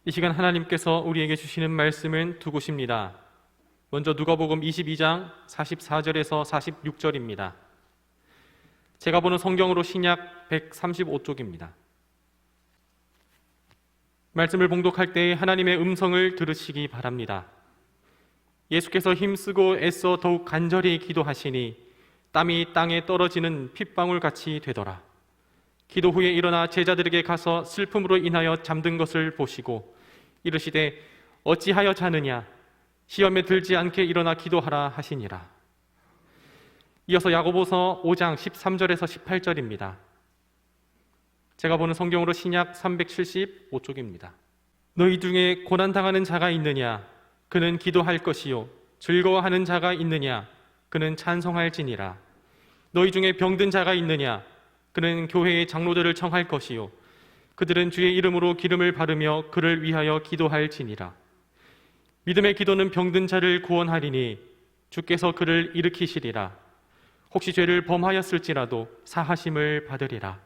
이 시간 하나님께서 우리에게 주시는 말씀은 두 곳입니다. 먼저 누가복음 22장 44절에서 46절입니다. 제가 보는 성경으로 신약 135쪽입니다. 말씀을 봉독할 때 하나님의 음성을 들으시기 바랍니다. 예수께서 힘쓰고 애써 더욱 간절히 기도하시니 땀이 땅에 떨어지는 핏방울같이 되더라. 기도 후에 일어나 제자들에게 가서 슬픔으로 인하여 잠든 것을 보시고 이르시되 어찌하여 자느냐, 시험에 들지 않게 일어나 기도하라 하시니라. 이어서 야고보서 5장 13절에서 18절입니다. 제가 보는 성경으로 신약 375쪽입니다. 너희 중에 고난당하는 자가 있느냐, 그는 기도할 것이요, 즐거워하는 자가 있느냐, 그는 찬송할지니라. 너희 중에 병든 자가 있느냐, 그는 교회의 장로들을 청할 것이요, 그들은 주의 이름으로 기름을 바르며 그를 위하여 기도할지니라. 믿음의 기도는 병든 자를 구원하리니 주께서 그를 일으키시리라. 혹시 죄를 범하였을지라도 사하심을 받으리라.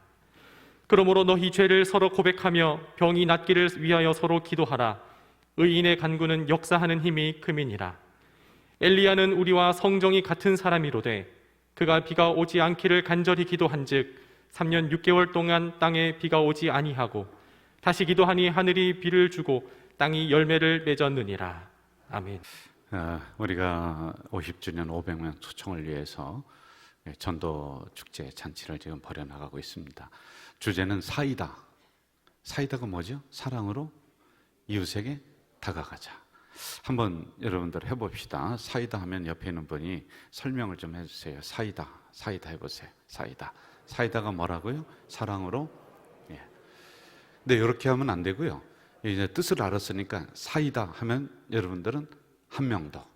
그러므로 너희 죄를 서로 고백하며 병이 낫기를 위하여 서로 기도하라. 의인의 간구는 역사하는 힘이 큼이니라. 엘리야는 우리와 성정이 같은 사람이로되 그가 비가 오지 않기를 간절히 기도한즉 3년 6개월 동안 땅에 비가 오지 아니하고 다시 기도하니 하늘이 비를 주고 땅이 열매를 맺었느니라. 아멘. 우리가 50주년 500명 초청을 위해서 전도 축제 잔치를 지금 벌여나가고 있습니다. 주제는 사이다. 사이다가 뭐죠? 사랑으로 이웃에게 다가가자. 한번 여러분들 해봅시다. 사이다 하면 옆에 있는 분이 설명을 좀 해주세요. 사이다, 사이다 해보세요. 사이다. 사이다가 뭐라고요? 사랑으로. 예. 근데 이렇게 하면 안 되고요. 이제 뜻을 알았으니까 사이다 하면 여러분들은 한 명 더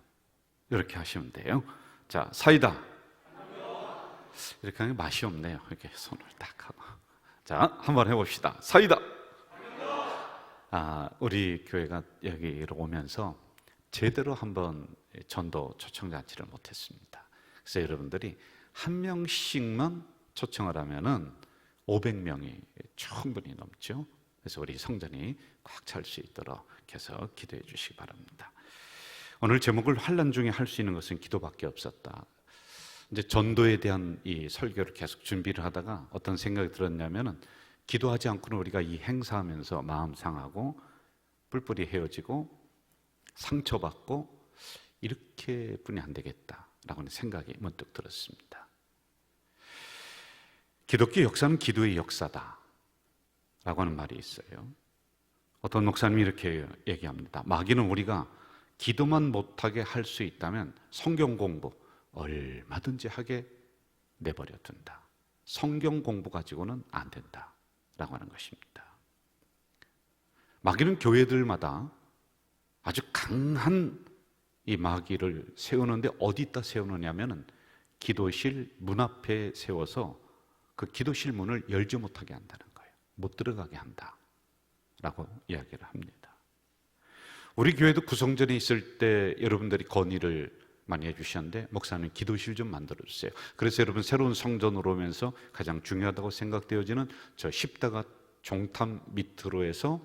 이렇게 하시면 돼요. 자, 사이다. 이렇게 하면 맛이 없네요. 이렇게 손을 딱 하고. 자, 한번 해봅시다. 사이다. 우리 교회가 여기로 오면서 제대로 한번 전도 초청잔치를 못했습니다. 그래서 여러분들이 한 명씩만 초청을 하면은 500명이 충분히 넘죠. 그래서 우리 성전이 꽉 찰 수 있도록 해서 기도해 주시기 바랍니다. 오늘 제목을 환난 중에 할 수 있는 것은 기도밖에 없었다. 이제 전도에 대한 이 설교를 계속 준비를 하다가 어떤 생각이 들었냐면은 기도하지 않고는 우리가 이 행사하면서 마음 상하고 뿔뿔이 헤어지고 상처받고 이렇게뿐이 안 되겠다라고는 생각이 문득 들었습니다. 기독교 역사는 기도의 역사다 라고 하는 말이 있어요. 어떤 목사님이 이렇게 얘기합니다. 마귀는 우리가 기도만 못하게 할 수 있다면 성경 공부 얼마든지 하게 내버려 둔다. 성경 공부 가지고는 안 된다 라고 하는 것입니다. 마귀는 교회들마다 아주 강한 이 마귀를 세우는데 어디다 세우느냐면은 기도실 문 앞에 세워서 그 기도실 문을 열지 못하게 한다는 거예요. 못 들어가게 한다 라고 이야기를 합니다. 우리 교회도 구성전에 있을 때 여러분들이 건의를 많이 해주셨는데 목사님 기도실 좀 만들어주세요. 그래서 여러분 새로운 성전으로 오면서 가장 중요하다고 생각되어지는 저 십다가 종탑 밑으로 해서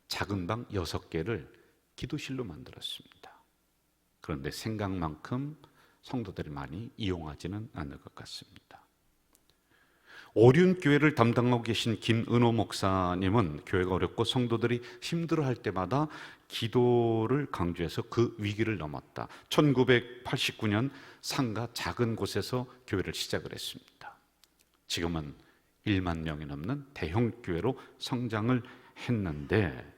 작은 방 6개를 기도실로 만들었습니다. 그런데 생각만큼 성도들이 많이 이용하지는 않을 것 같습니다. 오륜교회를 담당하고 계신 김은호 목사님은 교회가 어렵고 성도들이 힘들어할 때마다 기도를 강조해서 그 위기를 넘었다. 1989년 상가 작은 곳에서 교회를 시작을 했습니다. 지금은 1만 명이 넘는 대형 교회로 성장을 했는데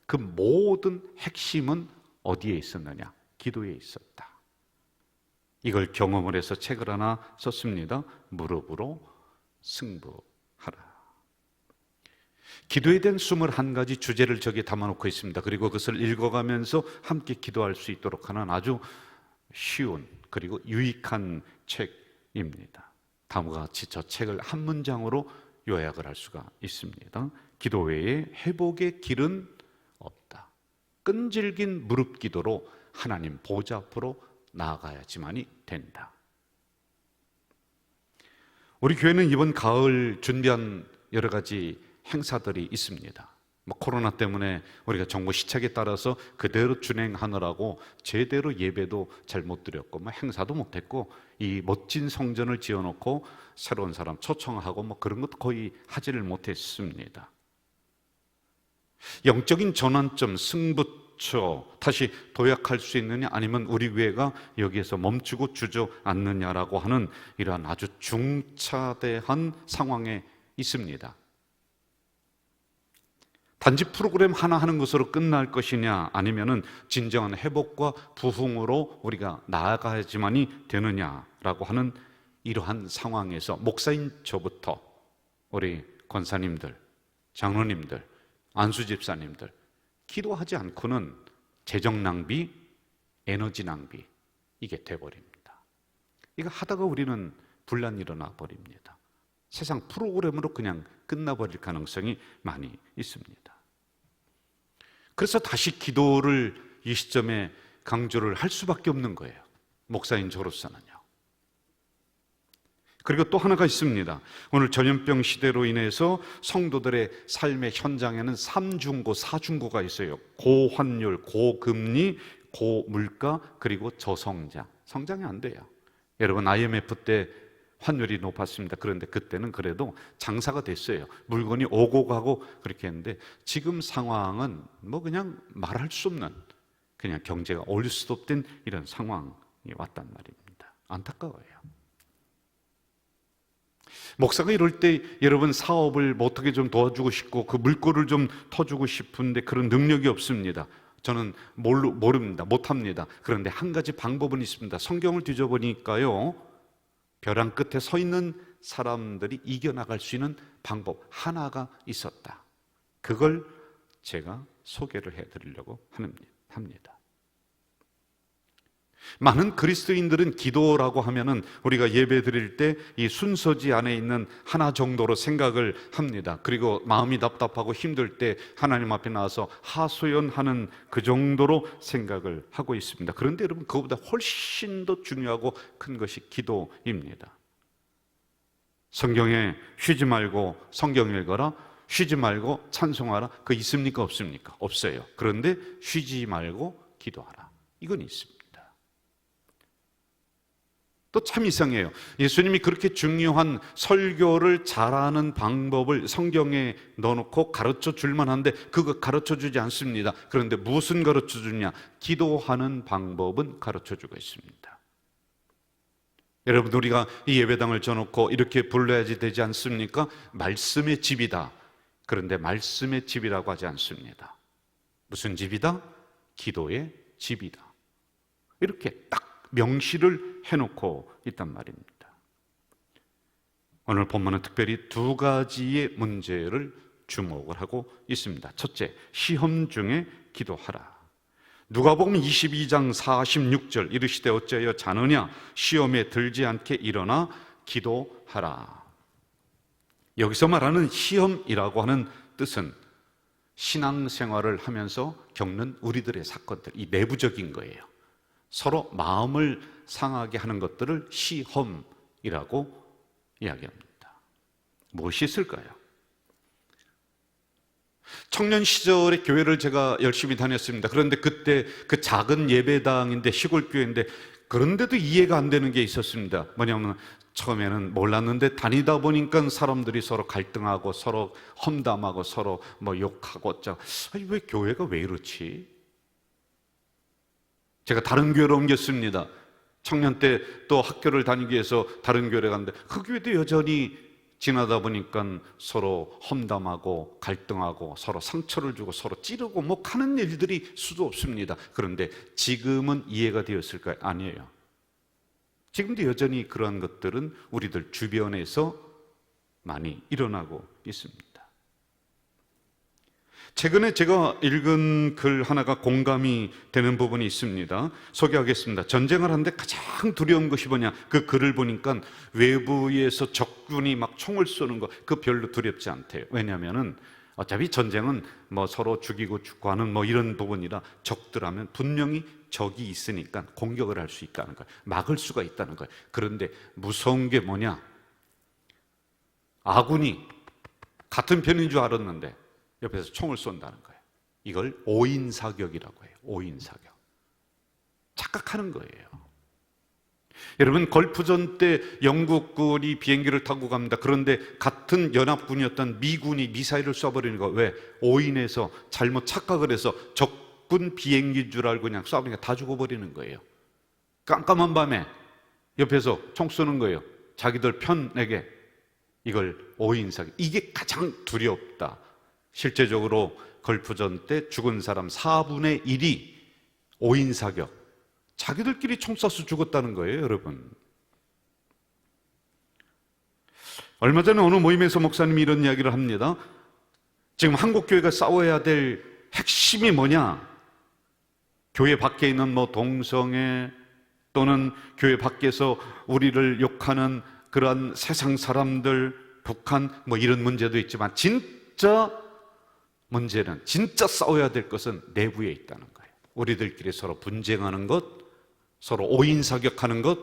그 모든 핵심은 어디에 있었느냐? 기도에 있었다. 이걸 경험을 해서 책을 하나 썼습니다. 무릎으로 승부하라. 기도에 대한 21가지 주제를 저기에 담아놓고 있습니다. 그리고 그것을 읽어가면서 함께 기도할 수 있도록 하는 아주 쉬운 그리고 유익한 책입니다. 다음과 같이 저 책을 한 문장으로 요약을 할 수가 있습니다. 기도 외에 회복의 길은 없다. 끈질긴 무릎 기도로 하나님 보좌 앞으로 나아가야지만이 된다. 우리 교회는 이번 가을 준비한 여러 가지 행사들이 있습니다. 뭐 코로나 때문에 우리가 정부 시책에 따라서 그대로 준행하느라고 제대로 예배도 잘 못 드렸고 뭐 행사도 못 했고 이 멋진 성전을 지어놓고 새로운 사람 초청하고 뭐 그런 것도 거의 하지를 못했습니다. 영적인 전환점, 승부처 다시 도약할 수 있느냐, 아니면 우리 교회가 여기에서 멈추고 주저앉느냐라고 하는 이러한 아주 중차대한 상황에 있습니다. 단지 프로그램 하나 하는 것으로 끝날 것이냐, 아니면은 진정한 회복과 부흥으로 우리가 나아가야지만이 되느냐라고 하는 이러한 상황에서 목사인 저부터 우리 권사님들, 장로님들, 안수 집사님들 기도하지 않고는 재정 낭비, 에너지 낭비 이게 돼버립니다. 이거 하다가 우리는 분란이 일어나 버립니다. 세상 프로그램으로 그냥 끝나버릴 가능성이 많이 있습니다. 그래서 다시 기도를 이 시점에 강조를 할 수밖에 없는 거예요. 목사인 저로서는요. 그리고 또 하나가 있습니다. 오늘 전염병 시대로 인해서 성도들의 삶의 현장에는 3중고, 4중고가 있어요. 고환율, 고금리, 고물가, 그리고 저성장. 성장이 안 돼요. 여러분 IMF 때 환율이 높았습니다. 그런데 그때는 그래도 장사가 됐어요. 물건이 오고 가고 그렇게 했는데 지금 상황은 뭐 그냥 말할 수 없는, 그냥 경제가 올 수도 없던 이런 상황이 왔단 말입니다. 안타까워요. 목사가 이럴 때 여러분 사업을 뭐 어떻게 좀 도와주고 싶고 그 물꼬를 좀 터주고 싶은데 그런 능력이 없습니다. 저는 모릅니다. 못합니다. 그런데 한 가지 방법은 있습니다. 성경을 뒤져보니까요, 벼랑 끝에 서 있는 사람들이 이겨나갈 수 있는 방법 하나가 있었다. 그걸 제가 소개를 해드리려고 합니다. 많은 그리스도인들은 기도라고 하면은 우리가 예배 드릴 때 이 순서지 안에 있는 하나 정도로 생각을 합니다. 그리고 마음이 답답하고 힘들 때 하나님 앞에 나와서 하소연하는 그 정도로 생각을 하고 있습니다. 그런데 여러분, 그것보다 훨씬 더 중요하고 큰 것이 기도입니다. 성경에 쉬지 말고 성경 읽어라, 쉬지 말고 찬송하라, 그거 있습니까? 없습니까? 없어요. 그런데 쉬지 말고 기도하라, 이건 있습니다. 또 참 이상해요. 예수님이 그렇게 중요한 설교를 잘하는 방법을 성경에 넣어놓고 가르쳐 줄만 한데 그거 가르쳐 주지 않습니다. 그런데 무슨 가르쳐 주냐? 기도하는 방법은 가르쳐 주고 있습니다. 여러분, 우리가 이 예배당을 져놓고 이렇게 불러야지 되지 않습니까? 말씀의 집이다. 그런데 말씀의 집이라고 하지 않습니다. 무슨 집이다? 기도의 집이다. 이렇게 딱 명시를 해놓고 있단 말입니다. 오늘 본문은 특별히 두 가지의 문제를 주목을 하고 있습니다. 첫째, 시험 중에 기도하라. 누가복음 22장 46절, 이르시되 어찌하여 자느냐, 시험에 들지 않게 일어나 기도하라. 여기서 말하는 시험이라고 하는 뜻은 신앙생활을 하면서 겪는 우리들의 사건들, 이 내부적인 거예요. 서로 마음을 상하게 하는 것들을 시험이라고 이야기합니다. 무엇이 있을까요? 청년 시절에 교회를 제가 열심히 다녔습니다. 그런데 그때 그 작은 예배당인데, 시골 교회인데, 그런데도 이해가 안 되는 게 있었습니다. 뭐냐면 처음에는 몰랐는데 다니다 보니까 사람들이 서로 갈등하고 서로 험담하고 서로 뭐 욕하고 왜 교회가 왜 이렇지? 제가 다른 교회로 옮겼습니다. 청년 때 또 학교를 다니기 위해서 다른 교회를 갔는데 그 교회도 여전히 지나다 보니까 서로 험담하고 갈등하고 서로 상처를 주고 서로 찌르고 뭐 하는 일들이 수도 없습니다. 그런데 지금은 이해가 되었을까요? 아니에요. 지금도 여전히 그러한 것들은 우리들 주변에서 많이 일어나고 있습니다. 최근에 제가 읽은 글 하나가 공감이 되는 부분이 있습니다. 소개하겠습니다. 전쟁을 하는데 가장 두려운 것이 뭐냐? 그 글을 보니까 외부에서 적군이 막 총을 쏘는 거, 그 별로 두렵지 않대요. 왜냐하면은 어차피 전쟁은 뭐 서로 죽이고 죽고 하는 뭐 이런 부분이라, 적들하면 분명히 적이 있으니까 공격을 할 수 있다는 거예요. 막을 수가 있다는 거예요. 그런데 무서운 게 뭐냐? 아군이 같은 편인 줄 알았는데 옆에서 총을 쏜다는 거예요. 이걸 오인사격이라고 해요. 오인사격. 착각하는 거예요. 여러분, 걸프전 때 영국군이 비행기를 타고 갑니다. 그런데 같은 연합군이었던 미군이 미사일을 쏴버리는 거. 왜? 오인해서 잘못 착각을 해서 적군 비행기인 줄 알고 그냥 쏴버리니까 다 죽어버리는 거예요. 깜깜한 밤에 옆에서 총 쏘는 거예요. 자기들 편에게. 이걸 오인사격. 이게 가장 두렵다. 실제적으로 걸프전 때 죽은 사람 4분의 1이 오인사격. 자기들끼리 총 쏴서 죽었다는 거예요, 여러분. 얼마 전에 어느 모임에서 목사님이 이런 이야기를 합니다. 지금 한국교회가 싸워야 될 핵심이 뭐냐? 교회 밖에 있는 동성애 또는 교회 밖에서 우리를 욕하는 그러한 세상 사람들, 북한 이런 문제도 있지만 진짜 문제는, 진짜 싸워야 될 것은 내부에 있다는 거예요. 우리들끼리 서로 분쟁하는 것, 서로 오인사격하는 것,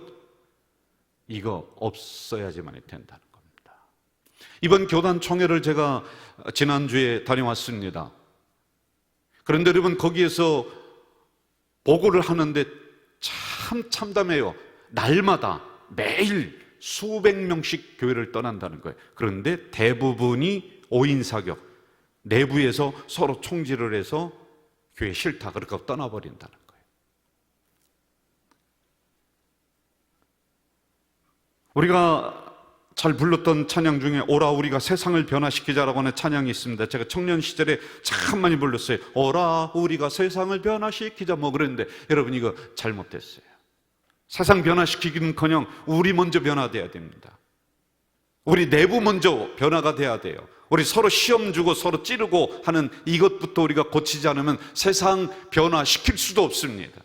이거 없어야지만 된다는 겁니다. 이번 교단 총회를 제가 지난주에 다녀왔습니다. 그런데 여러분, 거기에서 보고를 하는데 참 참담해요. 날마다 매일 수백 명씩 교회를 떠난다는 거예요. 그런데 대부분이 오인사격, 내부에서 서로 총질을 해서 교회 싫다 그렇게 떠나버린다는 거예요. 우리가 잘 불렀던 찬양 중에 오라 우리가 세상을 변화시키자라고 하는 찬양이 있습니다. 제가 청년 시절에 참 많이 불렀어요. 오라 우리가 세상을 변화시키자 그랬는데 여러분, 이거 잘못됐어요. 세상 변화시키기는커녕 우리 먼저 변화돼야 됩니다. 우리 내부 먼저 변화가 돼야 돼요. 우리 서로 시험 주고 서로 찌르고 하는 이것부터 우리가 고치지 않으면 세상 변화시킬 수도 없습니다.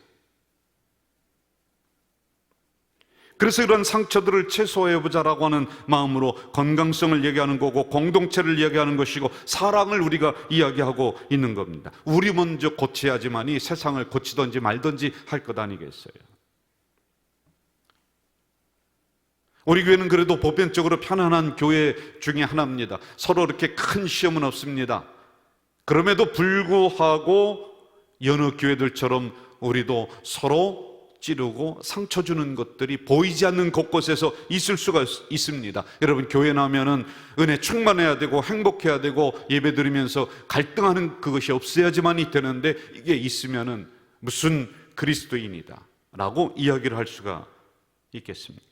그래서 이런 상처들을 최소화해보자라고 하는 마음으로 건강성을 얘기하는 거고, 공동체를 이야기하는 것이고, 사랑을 우리가 이야기하고 있는 겁니다. 우리 먼저 고쳐야지만이 세상을 고치든지 말든지 할 것 아니겠어요. 우리 교회는 그래도 보편적으로 편안한 교회 중에 하나입니다. 서로 이렇게 큰 시험은 없습니다. 그럼에도 불구하고 여느 교회들처럼 우리도 서로 찌르고 상처 주는 것들이 보이지 않는 곳곳에서 있을 수가 있습니다. 여러분, 교회 나오면은 은혜 충만해야 되고 행복해야 되고 예배드리면서 갈등하는 그것이 없어야지만이 되는데, 이게 있으면은 무슨 그리스도인이다 라고 이야기를 할 수가 있겠습니까?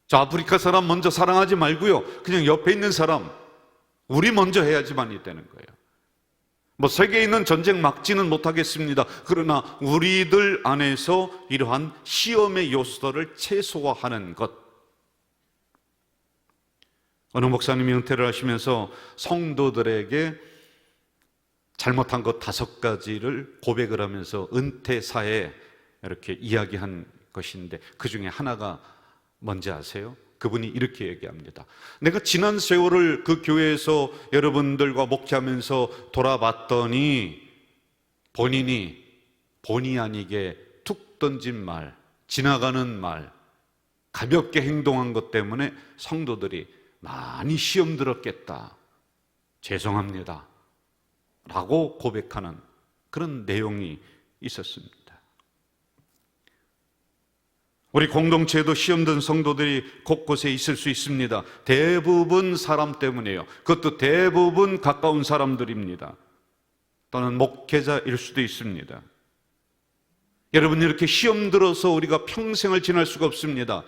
저 아프리카 사람 먼저 사랑하지 말고요, 그냥 옆에 있는 사람 우리 먼저 해야지만이 되는 거예요. 세계에 있는 전쟁 막지는 못하겠습니다. 그러나 우리들 안에서 이러한 시험의 요소들을 최소화하는 것. 어느 목사님이 은퇴를 하시면서 성도들에게 잘못한 것 5가지를 고백을 하면서 은퇴사에 이렇게 이야기한 것인데, 그 중에 하나가 뭔지 아세요? 그분이 이렇게 얘기합니다. 내가 지난 세월을 그 교회에서 여러분들과 목회하면서 돌아봤더니 본의 아니게 툭 던진 말, 지나가는 말, 가볍게 행동한 것 때문에 성도들이 많이 시험 들었겠다, 죄송합니다 라고 고백하는 그런 내용이 있었습니다. 우리 공동체에도 시험든 성도들이 곳곳에 있을 수 있습니다. 대부분 사람 때문이에요. 그것도 대부분 가까운 사람들입니다. 또는 목회자일 수도 있습니다. 여러분, 이렇게 시험 들어서 우리가 평생을 지날 수가 없습니다.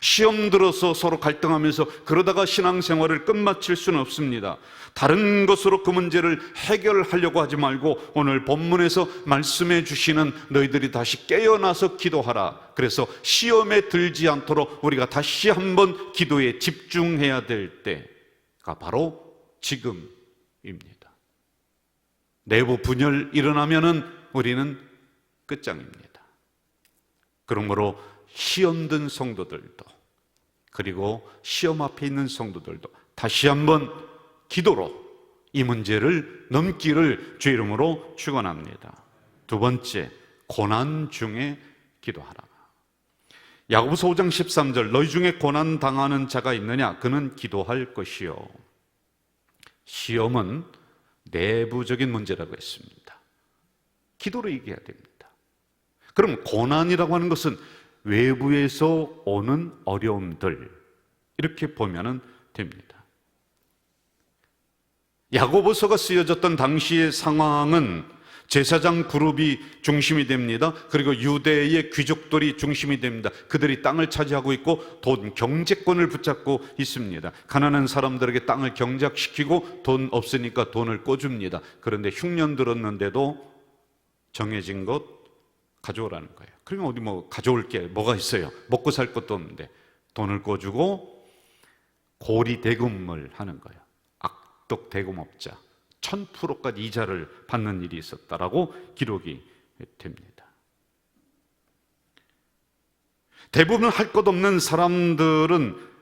시험 들어서 서로 갈등하면서 그러다가 신앙생활을 끝마칠 수는 없습니다. 다른 것으로 그 문제를 해결하려고 하지 말고 오늘 본문에서 말씀해 주시는 너희들이 다시 깨어나서 기도하라. 그래서 시험에 들지 않도록 우리가 다시 한번 기도에 집중해야 될 때가 바로 지금입니다. 내부 분열 일어나면은 우리는 끝장입니다. 그러므로 시험든 성도들도, 그리고 시험 앞에 있는 성도들도 다시 한번 기도로 이 문제를 넘기를 주의 이름으로 축원합니다. 2번째, 고난 중에 기도하라. 야고보서 5장 13절 너희 중에 고난 당하는 자가 있느냐? 그는 기도할 것이요. 시험은 내부적인 문제라고 했습니다. 기도로 이겨야 됩니다. 그럼 고난이라고 하는 것은 외부에서 오는 어려움들, 이렇게 보면 됩니다. 야고보서가 쓰여졌던 당시의 상황은 제사장 그룹이 중심이 됩니다. 그리고 유대의 귀족들이 중심이 됩니다. 그들이 땅을 차지하고 있고 경제권을 붙잡고 있습니다. 가난한 사람들에게 땅을 경작시키고 돈 없으니까 돈을 꿔줍니다. 그런데 흉년 들었는데도 정해진 것 가져오라는 거예요. 그러면 어디 가져올 게 뭐가 있어요? 먹고 살 것도 없는데 돈을 꿔주고 고리 대금을 하는 거예요. 악덕 대금업자 1000%까지 이자를 받는 일이 있었다라고 기록이 됩니다. 대부분 할 것 없는 사람들은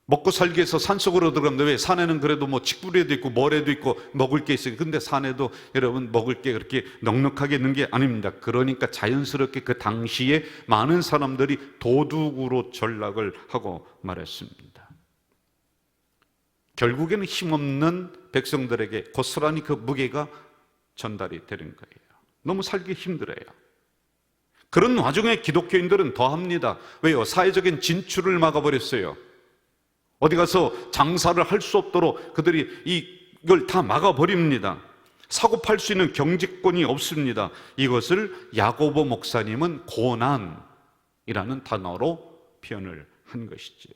먹고 살기 위해서 산속으로 들어갑니다. 왜? 산에는 그래도 직불에도 있고 모래도 있고 먹을 게 있어요. 근데 산에도 여러분 먹을 게 그렇게 넉넉하게 있는 게 아닙니다. 그러니까 자연스럽게 그 당시에 많은 사람들이 도둑으로 전락을 하고 말했습니다. 결국에는 힘없는 백성들에게 고스란히 그 무게가 전달이 되는 거예요. 너무 살기 힘들어요. 그런 와중에 기독교인들은 더합니다. 왜요? 사회적인 진출을 막아버렸어요. 어디 가서 장사를 할 수 없도록 그들이 이걸 다 막아버립니다. 사고 팔 수 있는 경제권이 없습니다. 이것을 야고보 목사님은 고난이라는 단어로 표현을 한 것이지요.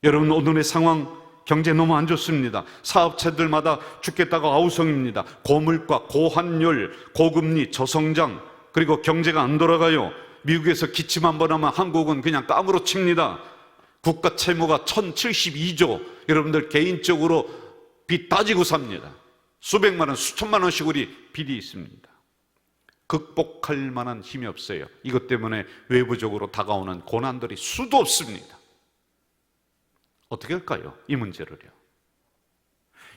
여러분, 오늘의 상황, 경제 너무 안 좋습니다. 사업체들마다 죽겠다고 아우성입니다. 고물가, 고환율, 고금리, 저성장, 그리고 경제가 안 돌아가요. 미국에서 기침 한 번 하면 한국은 그냥 깜으로 칩니다. 국가 채무가 1072조, 여러분들 개인적으로 빚 따지고 삽니다. 수백만 원, 수천만 원씩 우리 빚이 있습니다. 극복할 만한 힘이 없어요. 이것 때문에 외부적으로 다가오는 고난들이 수도 없습니다. 어떻게 할까요? 이 문제를요.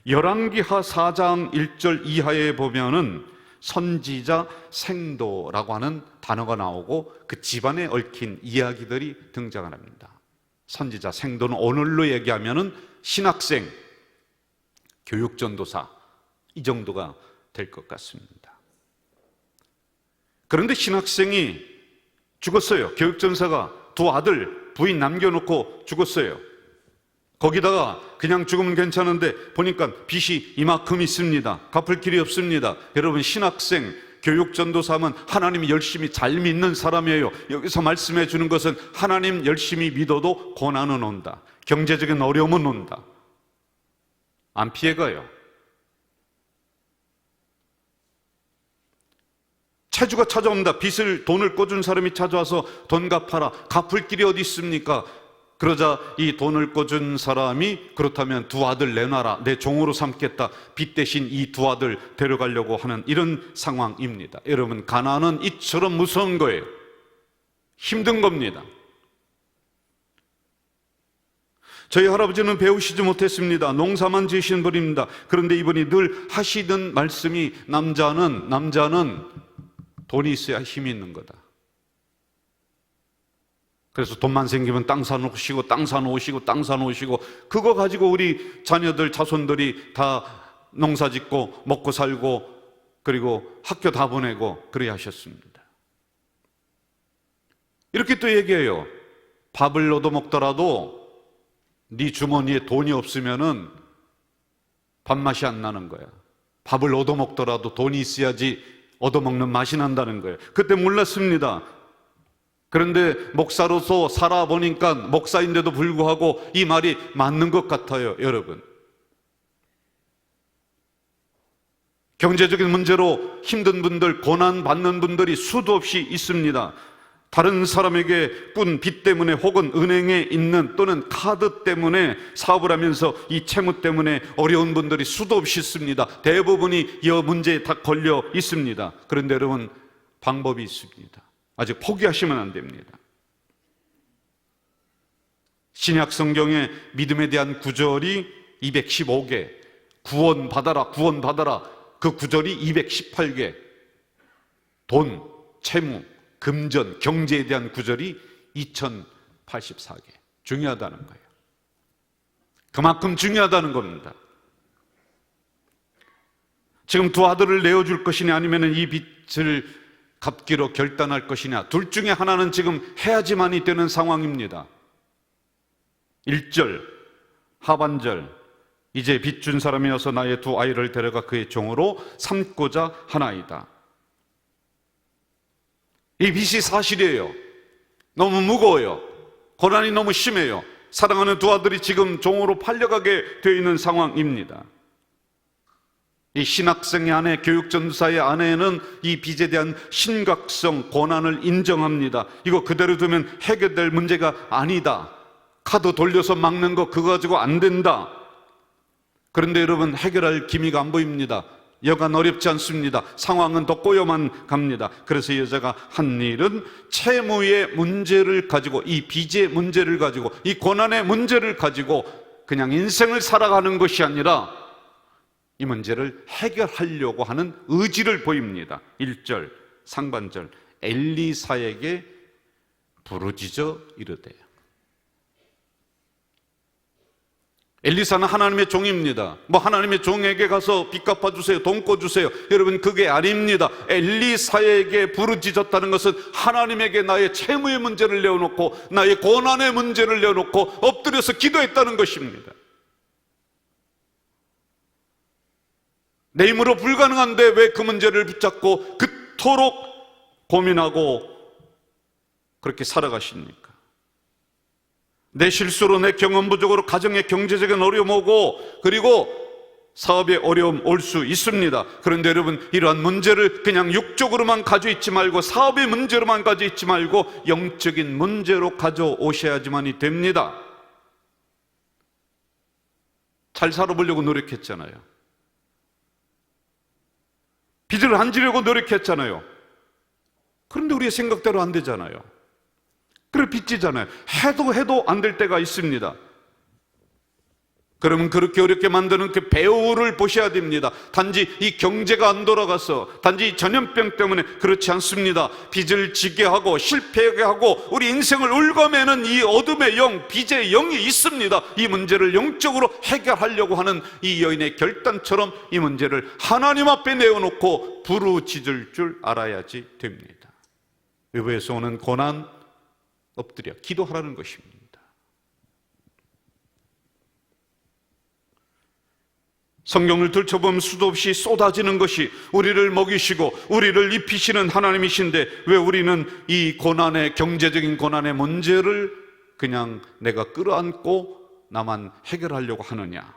열왕기하 4장 1절 이하에 보면은 선지자 생도라고 하는 단어가 나오고 그 집안에 얽힌 이야기들이 등장을 합니다. 선지자 생도는 오늘로 얘기하면은 신학생, 교육전도사, 이 정도가 될 것 같습니다. 그런데 신학생이 죽었어요. 교육전사가 두 아들, 부인 남겨놓고 죽었어요. 거기다가 그냥 죽으면 괜찮은데 보니까 빚이 이만큼 있습니다. 갚을 길이 없습니다. 여러분, 신학생, 교육전도사면 하나님 열심히 잘 믿는 사람이에요. 여기서 말씀해 주는 것은 하나님 열심히 믿어도 고난은 온다. 경제적인 어려움은 온다. 안 피해가요. 체주가 찾아옵니다. 돈을 꿔준 사람이 찾아와서 돈 갚아라. 갚을 길이 어디 있습니까? 그러자 이 돈을 꿔준 사람이 그렇다면 두 아들 내놔라. 내 종으로 삼겠다. 빚 대신 이 두 아들 데려가려고 하는 이런 상황입니다. 여러분, 가난은 이처럼 무서운 거예요. 힘든 겁니다. 저희 할아버지는 배우시지 못했습니다. 농사만 지으신 분입니다. 그런데 이분이 늘 하시던 말씀이 남자는 돈이 있어야 힘이 있는 거다. 그래서 돈만 생기면 땅 사놓으시고 그거 가지고 우리 자녀들, 자손들이 다 농사 짓고 먹고 살고 그리고 학교 다 보내고 그래야 하셨습니다. 이렇게 또 얘기해요. 밥을 얻어먹더라도 네 주머니에 돈이 없으면은 밥맛이 안 나는 거야. 밥을 얻어먹더라도 돈이 있어야지 얻어먹는 맛이 난다는 거예요. 그때 몰랐습니다. 그런데 목사로서 살아보니까 목사인데도 불구하고 이 말이 맞는 것 같아요, 여러분. 경제적인 문제로 힘든 분들, 고난받는 분들이 수도 없이 있습니다. 다른 사람에게 꾼 빚 때문에 혹은 은행에 있는 또는 카드 때문에 사업을 하면서 이 채무 때문에 어려운 분들이 수도 없이 있습니다. 대부분이 이 문제에 다 걸려 있습니다. 그런데 여러분, 방법이 있습니다. 아직 포기하시면 안 됩니다. 신약 성경의 믿음에 대한 구절이 215개, 구원받아라, 구원받아라. 그 구절이 218개. 돈, 채무, 금전, 경제에 대한 구절이 2084개. 중요하다는 거예요. 그만큼 중요하다는 겁니다. 지금 두 아들을 내어줄 것이냐 아니면 이 빚을 갚기로 결단할 것이냐, 둘 중에 하나는 지금 해야지만이 되는 상황입니다. 1절 하반절, 이제 빚 준 사람이어서 나의 두 아이를 데려가 그의 종으로 삼고자 하나이다. 이 빚이 사실이에요. 너무 무거워요. 고난이 너무 심해요. 사랑하는 두 아들이 지금 종으로 팔려가게 되어 있는 상황입니다. 이 신학생의 아내, 교육전도사의 아내는 이 빚에 대한 심각성, 고난을 인정합니다. 이거 그대로 두면 해결될 문제가 아니다. 카드 돌려서 막는 거 그거 가지고 안 된다. 그런데 여러분, 해결할 기미가 안 보입니다. 여간 어렵지 않습니다. 상황은 더 꼬여만 갑니다. 그래서 여자가 한 일은 채무의 문제를 가지고, 이 빚의 문제를 가지고, 이 고난의 문제를 가지고 그냥 인생을 살아가는 것이 아니라 이 문제를 해결하려고 하는 의지를 보입니다. 1절 상반절, 엘리사에게 부르짖어 이르되. 엘리사는 하나님의 종입니다. 하나님의 종에게 가서 빚 갚아주세요, 돈 꿔주세요, 여러분, 그게 아닙니다. 엘리사에게 부르짖었다는 것은 하나님에게 나의 채무의 문제를 내어놓고 나의 고난의 문제를 내어놓고 엎드려서 기도했다는 것입니다. 내 힘으로 불가능한데 왜 그 문제를 붙잡고 그토록 고민하고 그렇게 살아가십니까? 내 실수로, 내 경험 부족으로 가정의 경제적인 어려움 오고, 그리고 사업의 어려움 올 수 있습니다. 그런데 여러분, 이러한 문제를 그냥 육적으로만 가지고 있지 말고, 사업의 문제로만 가지고 있지 말고 영적인 문제로 가져오셔야지만이 됩니다. 잘 살아보려고 노력했잖아요. 빚을 안 지려고 노력했잖아요. 그런데 우리의 생각대로 안 되잖아요. 그래 빚지잖아요. 해도 안 될 때가 있습니다. 그러면 그렇게 어렵게 만드는 그 배우를 보셔야 됩니다. 단지 이 경제가 안 돌아가서, 단지 전염병 때문에 그렇지 않습니다. 빚을 지게 하고 실패하게 하고 우리 인생을 울거매는 이 어둠의 영, 빚의 영이 있습니다. 이 문제를 영적으로 해결하려고 하는 이 여인의 결단처럼 이 문제를 하나님 앞에 내어놓고 부르짖을 줄 알아야지 됩니다. 외부에서 오는 고난, 엎드려 기도하라는 것입니다. 성경을 들춰보면 수도 없이 쏟아지는 것이 우리를 먹이시고 우리를 입히시는 하나님이신데, 왜 우리는 이 고난의, 경제적인 고난의 문제를 그냥 내가 끌어안고 나만 해결하려고 하느냐?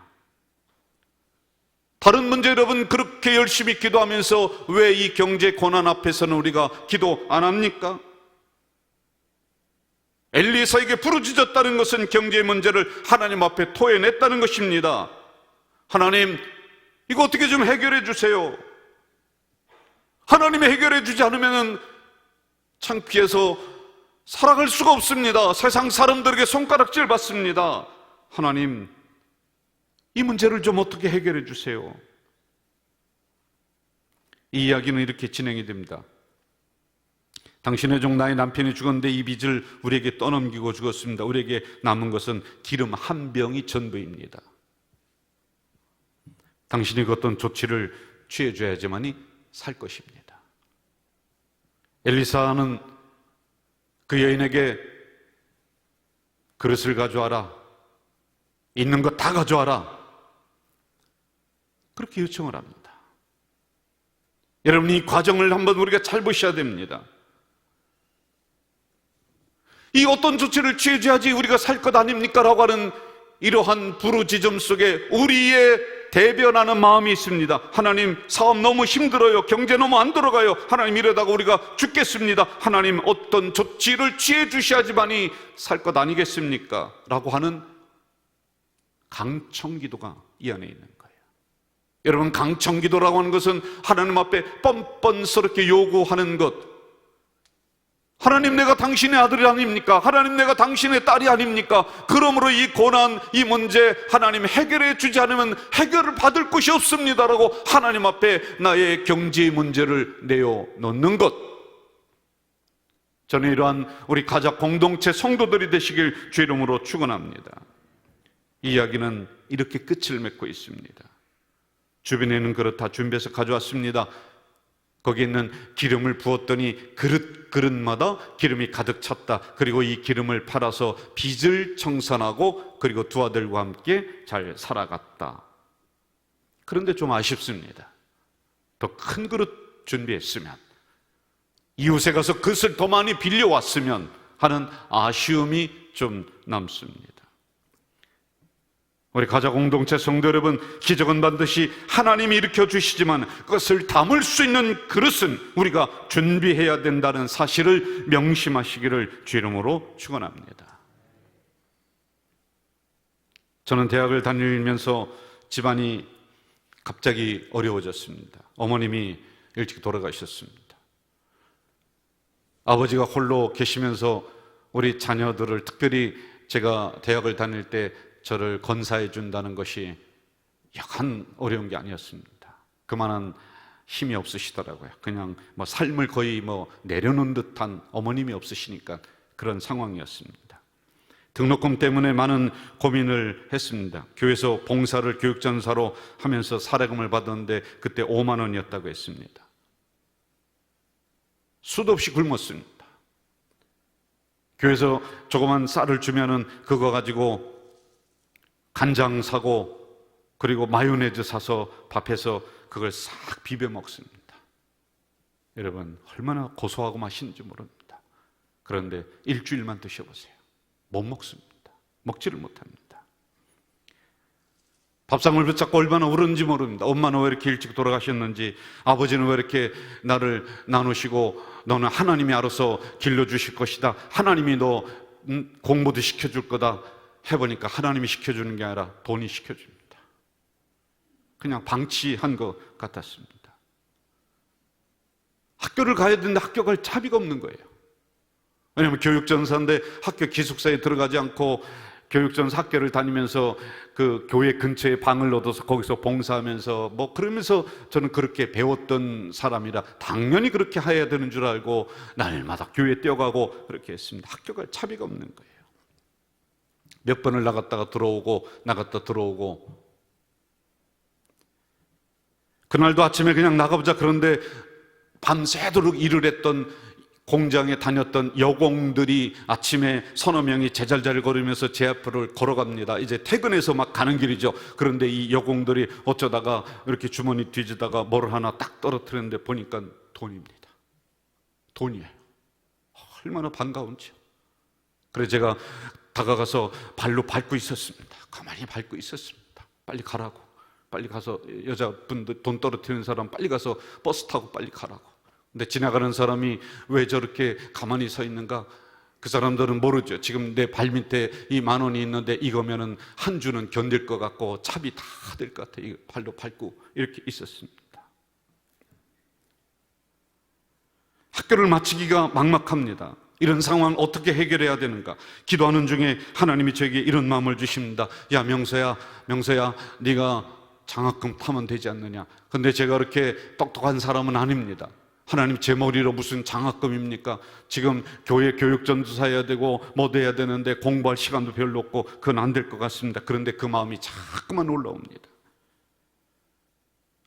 다른 문제, 여러분, 그렇게 열심히 기도하면서 왜 이 경제 고난 앞에서는 우리가 기도 안 합니까? 엘리사에게 부르짖었다는 것은 경제의 문제를 하나님 앞에 토해냈다는 것입니다. 하나님, 이거 어떻게 좀 해결해 주세요. 하나님이 해결해 주지 않으면 창피해서 살아갈 수가 없습니다. 세상 사람들에게 손가락질 받습니다. 하나님, 이 문제를 좀 어떻게 해결해 주세요. 이 이야기는 이렇게 진행이 됩니다. 당신의 종 나의 남편이 죽었는데 이 빚을 우리에게 떠넘기고 죽었습니다. 우리에게 남은 것은 기름 한 병이 전부입니다. 당신이 그 어떤 조치를 취해줘야지만이 살 것입니다. 엘리사는 그 여인에게 그릇을 가져와라, 있는 것 다 가져와라, 그렇게 요청을 합니다. 여러분, 이 과정을 한번 우리가 잘 보셔야 됩니다. 이 어떤 조치를 취해줘야지 우리가 살 것 아닙니까? 라고 하는 이러한 부르짖음 속에 우리의 대변하는 마음이 있습니다. 하나님, 사업 너무 힘들어요. 경제 너무 안 돌아가요. 하나님, 이러다가 우리가 죽겠습니다. 하나님, 어떤 조치를 취해 주셔야지만이 살 것 아니겠습니까? 라고 하는 강청기도가 이 안에 있는 거예요. 여러분, 강청기도라고 하는 것은 하나님 앞에 뻔뻔스럽게 요구하는 것. 하나님, 내가 당신의 아들이 아닙니까? 하나님, 내가 당신의 딸이 아닙니까? 그러므로 이 고난, 이 문제 하나님 해결해 주지 않으면 해결을 받을 곳이 없습니다라고 하나님 앞에 나의 경제의 문제를 내어놓는 것. 저는 이러한 우리 가족 공동체 성도들이 되시길 주 이름으로 축원합니다. 이 이야기는 이렇게 끝을 맺고 있습니다. 주변에는 그릇 다 준비해서 가져왔습니다. 거기 있는 기름을 부었더니 그릇마다 기름이 가득 찼다. 그리고 이 기름을 팔아서 빚을 청산하고 그리고 두 아들과 함께 잘 살아갔다. 그런데 좀 아쉽습니다. 더 큰 그릇 준비했으면, 이웃에 가서 그릇을 더 많이 빌려왔으면 하는 아쉬움이 좀 남습니다. 우리 가족 공동체 성도 여러분, 기적은 반드시 하나님이 일으켜 주시지만 그것을 담을 수 있는 그릇은 우리가 준비해야 된다는 사실을 명심하시기를 주 이름으로 축원합니다. 저는 대학을 다니면서 집안이 갑자기 어려워졌습니다. 어머님이 일찍 돌아가셨습니다. 아버지가 홀로 계시면서 우리 자녀들을, 특별히 제가 대학을 다닐 때 저를 건사해 준다는 것이 약한 어려운 게 아니었습니다. 그만한 힘이 없으시더라고요. 그냥 삶을 거의 내려놓은 듯한, 어머님이 없으시니까 그런 상황이었습니다. 등록금 때문에 많은 고민을 했습니다. 교회에서 봉사를 교육전사로 하면서 사례금을 받았는데 그때 5만 원이었다고 했습니다. 수도 없이 굶었습니다. 교회에서 조그만 쌀을 주면은 그거 가지고 간장 사고 그리고 마요네즈 사서 밥해서 그걸 싹 비벼 먹습니다. 여러분, 얼마나 고소하고 맛있는지 모릅니다. 그런데 일주일만 드셔보세요. 못 먹습니다. 먹지를 못합니다. 밥상을 붙잡고 얼마나 울었는지 모릅니다. 엄마는 왜 이렇게 일찍 돌아가셨는지, 아버지는 왜 이렇게 나를 나누시고 너는 하나님이 알아서 길러주실 것이다, 하나님이 너 공부도 시켜줄 거다 해보니까 하나님이 시켜주는 게 아니라 돈이 시켜줍니다. 그냥 방치한 것 같았습니다. 학교를 가야 되는데 학교 갈 자비가 없는 거예요. 왜냐하면 교육전사인데 학교 기숙사에 들어가지 않고 교육전사 학교를 다니면서 그 교회 근처에 방을 얻어서 거기서 봉사하면서 그러면서 저는 그렇게 배웠던 사람이라 당연히 그렇게 해야 되는 줄 알고 날마다 교회에 뛰어가고 그렇게 했습니다. 학교 갈 자비가 없는 거예요. 몇 번을 나갔다가 들어오고 나갔다 들어오고, 그날도 아침에 그냥 나가보자 그런데 밤새도록 일을 했던 공장에 다녔던 여공들이 아침에 서너 명이 제잘자를 걸으면서 제 앞을 걸어갑니다. 이제 퇴근해서 막 가는 길이죠. 그런데 이 여공들이 어쩌다가 이렇게 주머니 뒤지다가 뭘 하나 딱 떨어뜨렸는데 보니까 돈입니다. 돈이에요. 얼마나 반가운지요. 그래서 제가 다가가서 발로 밟고 있었습니다. 가만히 밟고 있었습니다. 빨리 가라고. 빨리 가서 여자분들 돈 떨어뜨리는 사람 빨리 가서 버스 타고 빨리 가라고. 근데 지나가는 사람이 왜 저렇게 가만히 서 있는가? 그 사람들은 모르죠. 지금 내 발밑에 이 10,000원이 있는데 이거면은 한 주는 견딜 것 같고 차비 다 될 것 같아. 이거 발로 밟고 이렇게 있었습니다. 학교를 마치기가 막막합니다. 이런 상황 어떻게 해결해야 되는가? 기도하는 중에 하나님이 저에게 이런 마음을 주십니다. 야, 명서야, 네가 장학금 타면 되지 않느냐? 근데 제가 그렇게 똑똑한 사람은 아닙니다. 하나님, 제 머리로 무슨 장학금입니까? 지금 교회 교육전도사 해야 되고 뭐 돼야 되는데 공부할 시간도 별로 없고 그건 안 될 것 같습니다. 그런데 그 마음이 자꾸만 올라옵니다.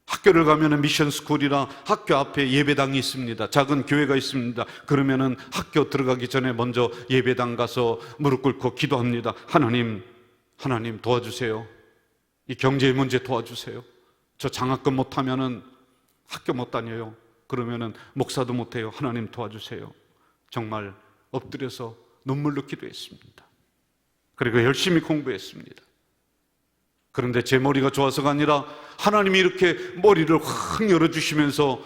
학교를 가면은 미션 스쿨이라 학교 앞에 예배당이 있습니다. 작은 교회가 있습니다. 그러면은 학교 들어가기 전에 먼저 예배당 가서 무릎 꿇고 기도합니다. 하나님 도와주세요. 이 경제 문제 도와주세요. 저 장학금 못하면은 학교 못 다녀요. 그러면은 목사도 못해요. 하나님 도와주세요. 정말 엎드려서 눈물로 기도했습니다. 그리고 열심히 공부했습니다. 그런데 제 머리가 좋아서가 아니라 하나님이 이렇게 머리를 확 열어주시면서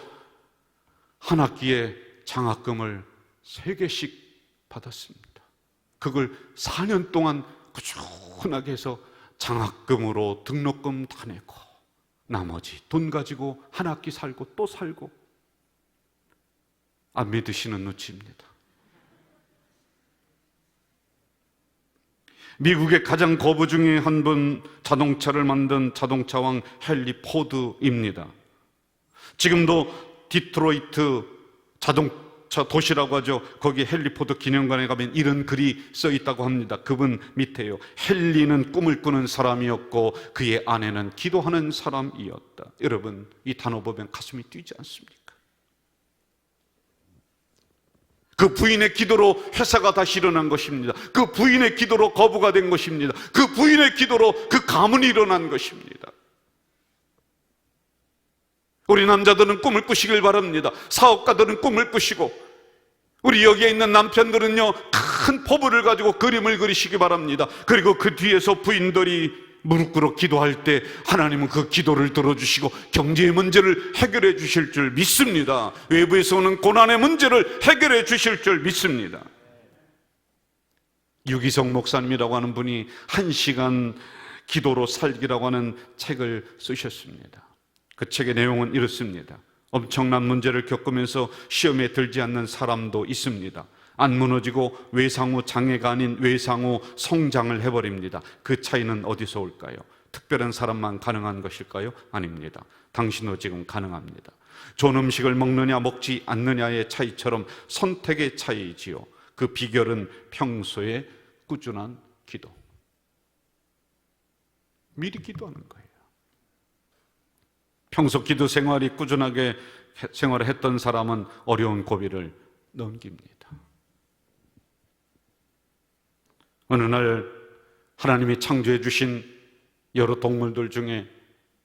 한 학기에 장학금을 3개씩 받았습니다. 그걸 4년 동안 꾸준하게 해서 장학금으로 등록금 다 내고 나머지 돈 가지고 한 학기 살고 또 살고. 안 믿으시는 눈치입니다. 미국의 가장 거부 중에 한 분, 자동차를 만든 자동차왕 헨리 포드입니다. 지금도 디트로이트 자동차 저 도시라고 하죠. 거기 헨리포드 기념관에 가면 이런 글이 써 있다고 합니다. 그분 밑에요. 헨리는 꿈을 꾸는 사람이었고 그의 아내는 기도하는 사람이었다. 여러분, 이 단어 보면 가슴이 뛰지 않습니까? 그 부인의 기도로 회사가 다시 일어난 것입니다. 그 부인의 기도로 거부가 된 것입니다. 그 부인의 기도로 그 가문이 일어난 것입니다. 우리 남자들은 꿈을 꾸시길 바랍니다. 사업가들은 꿈을 꾸시고, 우리 여기에 있는 남편들은요, 큰 포부를 가지고 그림을 그리시기 바랍니다. 그리고 그 뒤에서 부인들이 무릎 꿇어 기도할 때 하나님은 그 기도를 들어주시고 경제의 문제를 해결해 주실 줄 믿습니다. 외부에서 오는 고난의 문제를 해결해 주실 줄 믿습니다. 유기성 목사님이라고 하는 분이 1시간 기도로 살기라고 하는 책을 쓰셨습니다. 그 책의 내용은 이렇습니다. 엄청난 문제를 겪으면서 시험에 들지 않는 사람도 있습니다. 안 무너지고 외상후 장애가 아닌 외상후 성장을 해버립니다. 그 차이는 어디서 올까요? 특별한 사람만 가능한 것일까요? 아닙니다. 당신도 지금 가능합니다. 좋은 음식을 먹느냐 먹지 않느냐의 차이처럼 선택의 차이지요. 그 비결은 평소에 꾸준한 기도. 미리 기도하는 거예요. 평소 기도 생활이 꾸준하게 생활을 했던 사람은 어려운 고비를 넘깁니다. 어느 날 하나님이 창조해 주신 여러 동물들 중에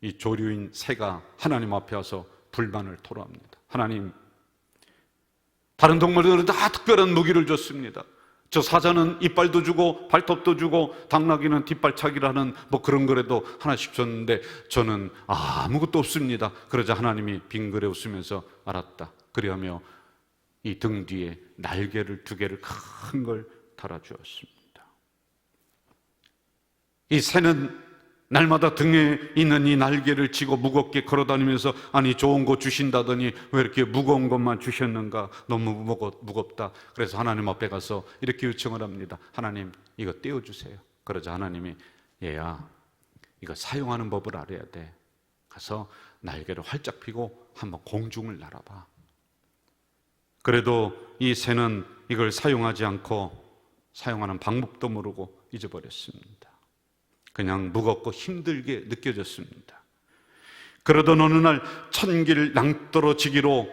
이 조류인 새가 하나님 앞에 와서 불만을 토로합니다. 하나님, 다른 동물들은 다 특별한 무기를 줬습니다. 저 사자는 이빨도 주고 발톱도 주고 당나귀는 뒷발차기라는 뭐 그런 거라도 하나씩 줬는데 저는 아무것도 없습니다. 그러자 하나님이 빙그레 웃으면서 알았다. 그리하며 이 등 뒤에 날개를 2개를 큰 걸 달아주었습니다. 이 새는 날마다 등에 있는 이 날개를 쥐고 무겁게 걸어다니면서 아니 좋은 거 주신다더니 왜 이렇게 무거운 것만 주셨는가? 너무 무겁다. 그래서 하나님 앞에 가서 이렇게 요청을 합니다. 하나님, 이거 떼어주세요. 그러자 하나님이 얘야, 이거 사용하는 법을 알아야 돼. 가서 날개를 활짝 펴고 한번 공중을 날아봐. 그래도 이 새는 이걸 사용하지 않고 사용하는 방법도 모르고 잊어버렸습니다. 그냥 무겁고 힘들게 느껴졌습니다. 그러던 어느 날 천길 낭떠러지기로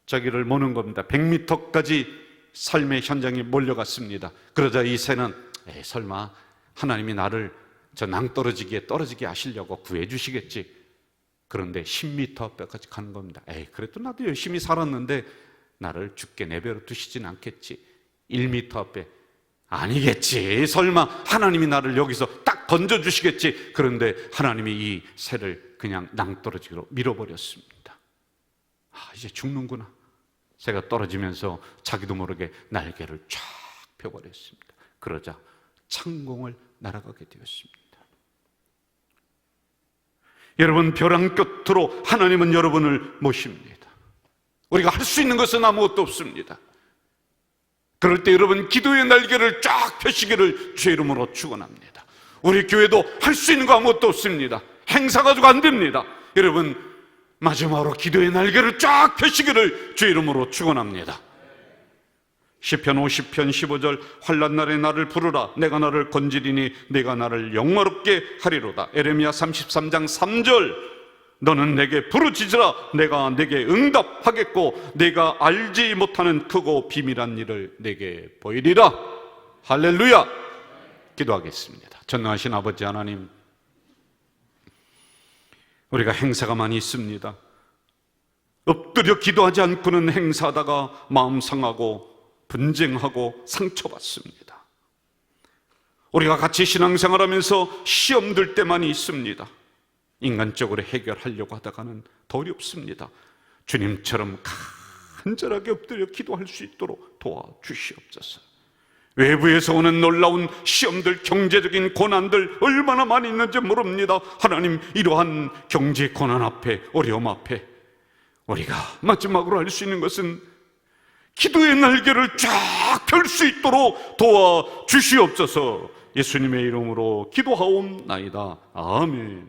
자기를 모는 겁니다. 100m까지 삶의 현장에 몰려갔습니다. 그러자 이 새는 설마 하나님이 나를 저 낭떠러지기에 떨어지게 하시려고 구해주시겠지. 그런데 10m 앞까지 가는 겁니다. 그래도 나도 열심히 살았는데 나를 죽게 내버려 두시진 않겠지. 1m 앞에 아니겠지. 설마 하나님이 나를 여기서 딱 건져주시겠지. 그런데 하나님이 이 새를 그냥 낭떠러지기로 밀어버렸습니다. 이제 죽는구나. 새가 떨어지면서 자기도 모르게 날개를 쫙 펴버렸습니다. 그러자 창공을 날아가게 되었습니다. 여러분, 벼랑 끝으로 하나님은 여러분을 모십니다. 우리가 할 수 있는 것은 아무것도 없습니다. 그럴 때 여러분, 기도의 날개를 쫙 펴시기를 주의 이름으로 축원합니다. 우리 교회도 할 수 있는 거 아무것도 없습니다. 행사 가지고 안 됩니다. 여러분, 마지막으로 기도의 날개를 쫙 펴시기를 주의 이름으로 축원합니다. 시편 50편 15절 환난 날에 나를 부르라 내가 나를 건지리니 내가 나를 영화롭게 하리로다. 에레미야 33장 3절 너는 내게 부르짖으라 내가 내게 응답하겠고 내가 알지 못하는 크고 비밀한 일을 내게 보이리라. 할렐루야. 기도하겠습니다. 전능하신 아버지 하나님, 우리가 행사가 많이 있습니다. 엎드려 기도하지 않고는 행사하다가 마음 상하고 분쟁하고 상처받습니다. 우리가 같이 신앙생활하면서 시험들 때만이 있습니다. 인간적으로 해결하려고 하다가는 더 어렵습니다. 주님처럼 간절하게 엎드려 기도할 수 있도록 도와주시옵소서. 외부에서 오는 놀라운 시험들, 경제적인 고난들 얼마나 많이 있는지 모릅니다. 하나님, 이러한 경제 고난 앞에, 어려움 앞에 우리가 마지막으로 할 수 있는 것은 기도의 날개를 쫙 펼 수 있도록 도와주시옵소서. 예수님의 이름으로 기도하옵나이다. 아멘.